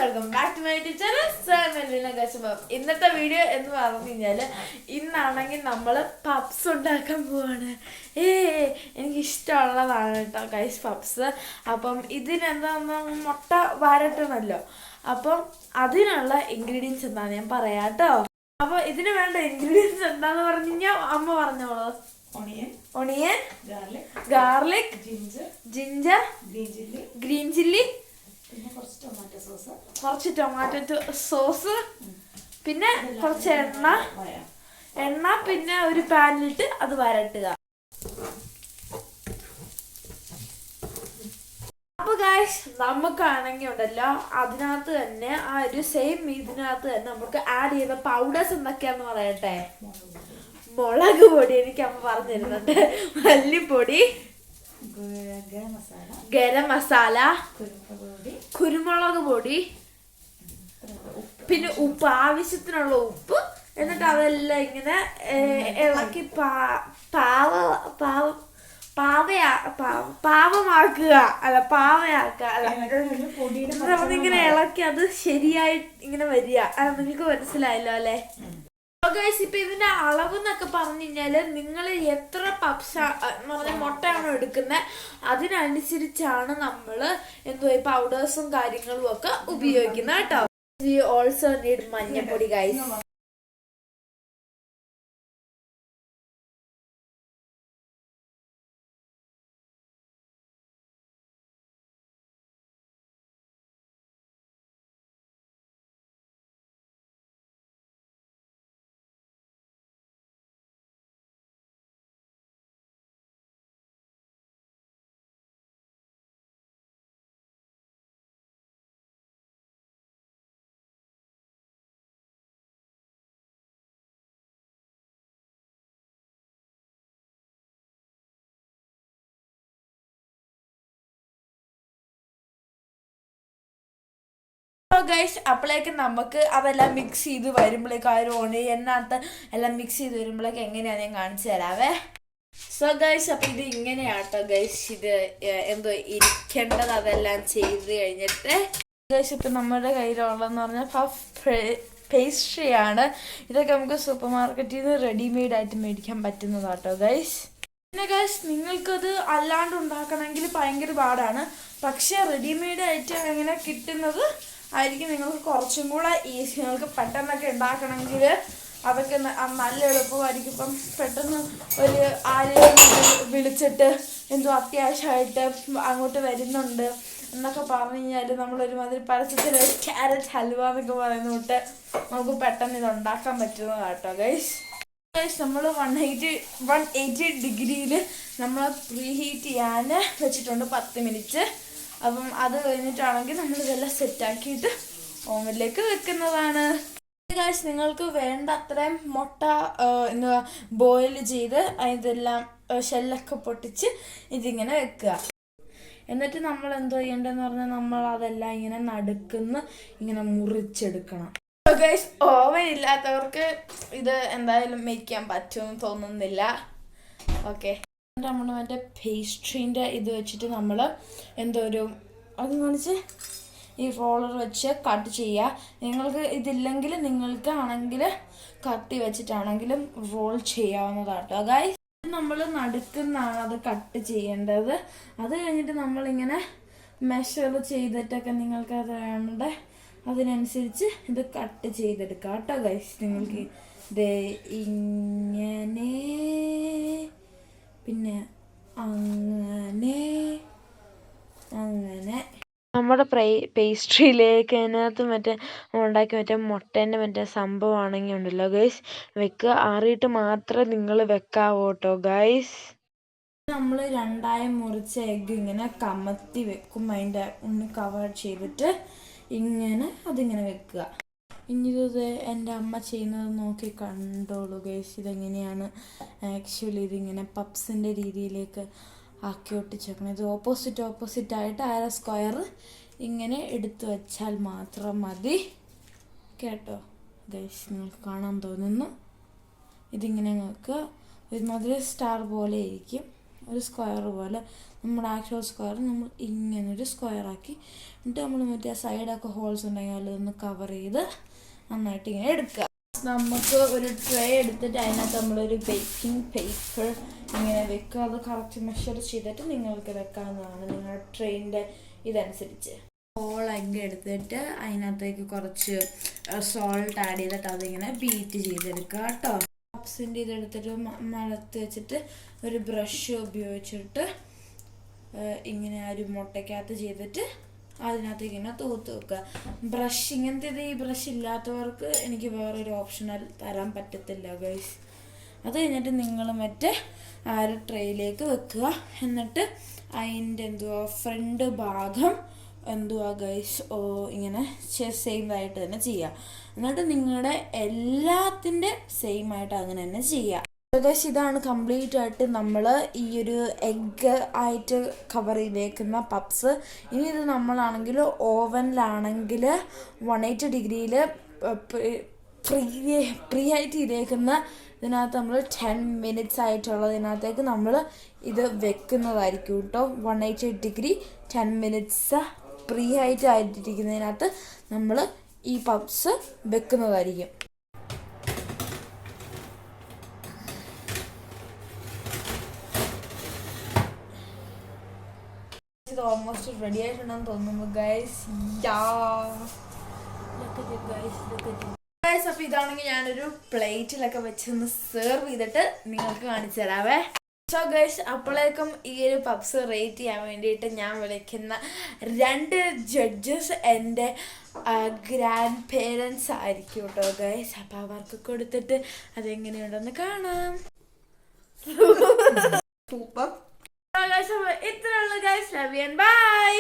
Welcome back to my channel. ഇന്നത്തെ video എന്ന് പറഞ്ഞു കഴിഞ്ഞാൽ ഇന്നാണെങ്കിൽ നമ്മൾ പപ്സ് ഉണ്ടാക്കാൻ പോവാണ്. എനിക്ക് ഇഷ്ടമുള്ളതാണ് കേട്ടോ ഗൈസ് പപ്സ്. അപ്പം ഇതിനെന്താ മുട്ട വരട്ടണമല്ലോ. അപ്പം അതിനുള്ള ഇൻഗ്രീഡിയൻസ് എന്താണെന്ന് ഞാൻ പറയാം കേട്ടോ. അപ്പോൾ ഇതിന് വേണ്ട ഇൻഗ്രീഡിയൻസ് എന്താന്ന് പറഞ്ഞു കഴിഞ്ഞാൽ അമ്മ പറഞ്ഞോളൂ. Onion, garlic, ginger, green chilli, കുറച്ച് ടൊമാറ്റോ സോസ്, പിന്നെ കുറച്ച് എണ്ണ, പിന്നെ ഒരു പാനിലിട്ട് അത് വരട്ടുക. അപ്പൊ ഗൈസ് നമുക്കാണെങ്കിൽ ഉണ്ടല്ലോ അതിനകത്ത് തന്നെ ആ ഒരു സെയിം ഇതിനകത്ത് തന്നെ നമുക്ക് ആഡ് ചെയ്യുന്ന പൗഡേഴ്സ് എന്തൊക്കെയാന്ന് പറയട്ടെ. മുളക് പൊടി എനിക്ക് അമ്മ പറഞ്ഞു തരുന്നുണ്ട്, മല്ലിപ്പൊടി, ഗരം മസാല, കുരുമുളക് പൊടി, പിന്നെ ഉപ്പ്, ആവശ്യത്തിനുള്ള ഉപ്പ്. എന്നിട്ട് അതെല്ലാം ഇങ്ങനെ ഇളക്കി നമ്മളിങ്ങനെ ഇളക്കി അത് ശരിയായി ഇങ്ങനെ വരിക. നിങ്ങൾക്ക് മനസ്സിലായല്ലോ അല്ലെ. ഇപ്പൊ ഇതിന്റെ അളവ് എന്നൊക്കെ പറഞ്ഞു കഴിഞ്ഞാല് നിങ്ങൾ എത്ര പപ്സ് എന്ന് പറഞ്ഞ മുട്ടയാണോ എടുക്കുന്നത് അതിനനുസരിച്ചാണ് നമ്മള് പൗഡേഴ്സും കാര്യങ്ങളും ഒക്കെ ഉപയോഗിക്കുന്നത് കേട്ടോ. വി ഓൾസോ നീഡ് മഞ്ഞപ്പൊടി ഗൈസ്. ഗൈസ് അപ്പോഴേക്കും നമുക്ക് അതെല്ലാം മിക്സ് ചെയ്ത് വരുമ്പോഴേക്കും ആ ഒരു എണ്ണത്ത് എല്ലാം മിക്സ് ചെയ്ത് വരുമ്പോഴേക്കും എങ്ങനെയാണെന്ന് ഞാൻ കാണിച്ചു തരാവേ. സോ ഗൈസ് അപ്പൊ ഇത് ഇങ്ങനെയാട്ടോ ഗൈസ്. ഇത് ഇരിക്കേണ്ടത് അതെല്ലാം ചെയ്ത് കഴിഞ്ഞിട്ട് ഗൈസ് ഇപ്പൊ നമ്മുടെ കയ്യിലുള്ളതെന്ന് പറഞ്ഞാൽ പഫ് പേസ്ട്രി ആണ്. ഇതൊക്കെ നമുക്ക് സൂപ്പർ മാർക്കറ്റിൽ നിന്ന് റെഡിമെയ്ഡ് ആയിട്ട് മേടിക്കാൻ പറ്റുന്നതാട്ടോ ഗൈസ്. പിന്നെ ഗൈസ് നിങ്ങൾക്കത് അല്ലാണ്ട് ഉണ്ടാക്കണമെങ്കിൽ ഭയങ്കര പാടാണ്. പക്ഷെ റെഡിമെയ്ഡ് ആയിട്ട് അങ്ങനെ കിട്ടുന്നത് ആയിരിക്കും നിങ്ങൾക്ക് കുറച്ചും കൂടെ ഈസി. നിങ്ങൾക്ക് പെട്ടെന്നൊക്കെ ഉണ്ടാക്കണമെങ്കിൽ അതൊക്കെ നല്ല എളുപ്പമായിരിക്കും. ഇപ്പം പെട്ടെന്ന് ഒരു ആരെയും വിളിച്ചിട്ട് അത്യാവശ്യമായിട്ട് അങ്ങോട്ട് വരുന്നുണ്ട് എന്നൊക്കെ പറഞ്ഞു കഴിഞ്ഞാൽ നമ്മളൊരുമാതിരി പരസ്യത്തിൽ ക്യാരറ്റ് ഹൽവ എന്നൊക്കെ പറയുന്ന തൊട്ട് നമുക്ക് പെട്ടെന്ന് ഇത് ഉണ്ടാക്കാൻ പറ്റുന്നതാട്ടോ ഗൈസ്. നമ്മൾ 180 ഡിഗ്രിയിൽ നമ്മൾ പ്രീ ഹീറ്റ് ചെയ്യാൻ വെച്ചിട്ടുണ്ട് 10 മിനിറ്റ്. അപ്പം അത് കഴിഞ്ഞിട്ടാണെങ്കിൽ നമ്മളിതെല്ലാം സെറ്റാക്കിയിട്ട് ഓവനിലേക്ക് വെക്കുന്നതാണ് ഗൈസ്. നിങ്ങൾക്ക് വേണ്ട അത്രയും മുട്ട ബോയിൽ ചെയ്ത് ഇതെല്ലാം ഷെല്ലൊക്കെ പൊട്ടിച്ച് ഇതിങ്ങനെ വെക്കുക. എന്നിട്ട് നമ്മൾ ചെയ്യേണ്ടതെന്ന് പറഞ്ഞാൽ നമ്മൾ അതെല്ലാം ഇങ്ങനെ നടുക്കുന്ന് ഇങ്ങനെ മുറിച്ചെടുക്കണം ഗൈസ്. ഓവൻ ഇല്ലാത്തവർക്ക് ഇത് എന്തായാലും മേക്ക് ചെയ്യാൻ പറ്റുമെന്ന് തോന്നുന്നില്ല. ഓക്കെ, നമ്മൾ മറ്റേ പേസ്ട്രീൻ്റെ ഇത് വെച്ചിട്ട് നമ്മൾ അത് കാണിച്ച് ഈ റോളർ വെച്ച് കട്ട് ചെയ്യുക. നിങ്ങൾക്ക് ഇതില്ലെങ്കിൽ നിങ്ങൾക്ക് ആണെങ്കിൽ കത്തി വെച്ചിട്ടാണെങ്കിലും റോൾ ചെയ്യാവുന്നതാട്ടോ ഗൈസ്. നമ്മൾ നടുക്കുന്നാണ് അത് കട്ട് ചെയ്യേണ്ടത്. അത് കഴിഞ്ഞിട്ട് നമ്മളിങ്ങനെ മെഷർ ചെയ്തിട്ടൊക്കെ നിങ്ങൾക്ക് അത് വേണ്ട അതിനനുസരിച്ച് ഇത് കട്ട് ചെയ്തെടുക്കാം കേട്ടോ ഗൈസ്. നിങ്ങൾക്ക് ഇത് ഇങ്ങനെ പിന്നെ അങ്ങനെ നമ്മുടെ പേസ്ട്രിയിലേക്ക് അതിനകത്ത് മറ്റേ ഉണ്ടാക്കി മറ്റേ മുട്ടേൻ്റെ സംഭവമാണെങ്കിൽ ഉണ്ടല്ലോ ഗൈസ് വെക്കുക. ആറിയിട്ട് മാത്രമേ നിങ്ങൾ വെക്കാവൂ കേട്ടോ ഗൈസ്. നമ്മൾ രണ്ടായി മുറിച്ച എഗ്ഗ് ഇങ്ങനെ കമത്തി വെക്കും. അതിൻ്റെ ഒന്ന് കവർ ചെയ്തിട്ട് അതിങ്ങനെ വെക്കുക. ഇനി ഇത് എൻ്റെ അമ്മ ചെയ്യുന്നത് നോക്കി കണ്ടോളൂ ഗൈസ്. ഇതെങ്ങനെയാണ് ആക്ച്വലി ഇതിങ്ങനെ പപ്സിൻ്റെ രീതിയിലേക്ക് ആക്കി ഒട്ടിച്ചേക്കണം. ഇത് ഓപ്പോസിറ്റായിട്ട് അര സ്ക്വയർ ഇങ്ങനെ എടുത്തു വെച്ചാൽ മാത്രം മതി കേട്ടോ ഗൈസ്. നിങ്ങൾക്ക് കാണാൻ തോന്നുന്നു ഇതിങ്ങനെ നോക്കുക. ഒരുമാതിരി സ്റ്റാർ പോലെ ഇരിക്കും. ഒരു സ്ക്വയർ പോലെ നമ്മുടെ ആക്ച്വൽ സ്ക്വയർ നമ്മൾ ഇങ്ങനെ ഒരു സ്ക്വയർ ആക്കി എന്നിട്ട് നമ്മൾ മറ്റേ സൈഡൊക്കെ ഹോൾസ് ഉണ്ടെങ്കിൽ അതൊന്ന് കവർ ചെയ്ത് നന്നായിട്ട് ഇങ്ങനെ എടുക്കുക. നമുക്ക് ഒരു ട്രേ എടുത്തിട്ട് അതിനകത്ത് നമ്മളൊരു ബേക്കിംഗ് പേപ്പർ ഇങ്ങനെ വെക്കുക. അത് കറക്റ്റ് മെഷർ ചെയ്തിട്ട് നിങ്ങൾക്ക് വെക്കാവുന്നതാണ് നിങ്ങളുടെ ട്രെയിനിൻ്റെ ഇതനുസരിച്ച്. ഹോളൊക്കെ എടുത്തിട്ട് അതിനകത്തേക്ക് കുറച്ച് സോൾട്ട് ആഡ് ചെയ്തിട്ട് അതിങ്ങനെ ബീറ്റ് ചെയ്തെടുക്കുക കേട്ടോ. പപ്സിൻ്റെ ഇതെടുത്തിട്ട് മലത്ത് വെച്ചിട്ട് ഒരു ബ്രഷ് ഉപയോഗിച്ചിട്ട് ഇങ്ങനെ ഒരു മുട്ടയ്ക്കകത്ത് ചെയ്തിട്ട് അതിനകത്തേക്ക് ഇങ്ങനെ തൂത്ത് വെക്കുക. ബ്രഷ് ഇങ്ങനത്തെ ഈ ബ്രഷ് ഇല്ലാത്തവർക്ക് എനിക്ക് വേറൊരു ഓപ്ഷണൽ തരാൻ പറ്റത്തില്ല ഗൈസ്. അത് കഴിഞ്ഞിട്ട് നിങ്ങൾ മറ്റേ ആ ഒരു ട്രേയിലേക്ക് വെക്കുക. എന്നിട്ട് അതിൻ്റെ ഫ്രണ്ട് ഭാഗം ഗൈസ് ഇങ്ങനെ സെയിം ആയിട്ട് തന്നെ ചെയ്യുക. എന്നിട്ട് നിങ്ങളുടെ എല്ലാത്തിൻ്റെ സെയിം ആയിട്ട് അങ്ങനെ തന്നെ ചെയ്യുക. ഗൈസ് ഇതാണ് കംപ്ലീറ്റ് ആയിട്ട് നമ്മൾ ഈ ഒരു എഗ്ഗ് ആയിട്ട് കവർ ചെയ്തേക്കുന്ന പപ്സ്. ഇനി ഇത് നമ്മളാണെങ്കിൽ ഓവനിലാണെങ്കിൽ 180 ഡിഗ്രിയിൽ പ്രീ ആയിട്ട് ചെയ്തേക്കുന്ന ഇതിനകത്ത് നമ്മൾ 10 മിനിറ്റ്സ് ആയിട്ടുള്ളതിനകത്തേക്ക് നമ്മൾ ഇത് വെക്കുന്നതായിരിക്കും കേട്ടോ. 180 ഡിഗ്രി 10 മിനിറ്റ്സ് പ്രീ ആയിട്ട് ആയിട്ടിരിക്കുന്നതിനകത്ത് നമ്മൾ ഈ പപ്സ് വെക്കുന്നതായിരിക്കും. ഇത് ഓൾമോസ്റ്റ് റെഡി ആയിട്ടുണ്ടെന്ന് തോന്നുന്നു ഗൈസ്. അപ്പോൾ ഇതാണെങ്കിൽ ഞാനൊരു പ്ലേറ്റിലൊക്കെ വെച്ചൊന്ന് സെർവ് ചെയ്തിട്ട് നിങ്ങൾക്ക് കാണിച്ചു തരാവേ. സോ ഗൈസ് അപ്പോഴേക്കും ഈ ഒരു പപ്സ് റേറ്റ് ചെയ്യാൻ വേണ്ടിയിട്ട് ഞാൻ വിളിക്കുന്ന 2 ജഡ്ജസ് എൻ്റെ ഗ്രാൻഡ് പേരൻസ് ആയിരിക്കും കേട്ടോ ഗൈസ്. അപ്പോൾ അവർക്ക് കൊടുത്തിട്ട് അതെങ്ങനെയുണ്ടെന്ന് കാണാം. സൂപ്പർ. ഇത്രയുള്ള guys. Love you and by.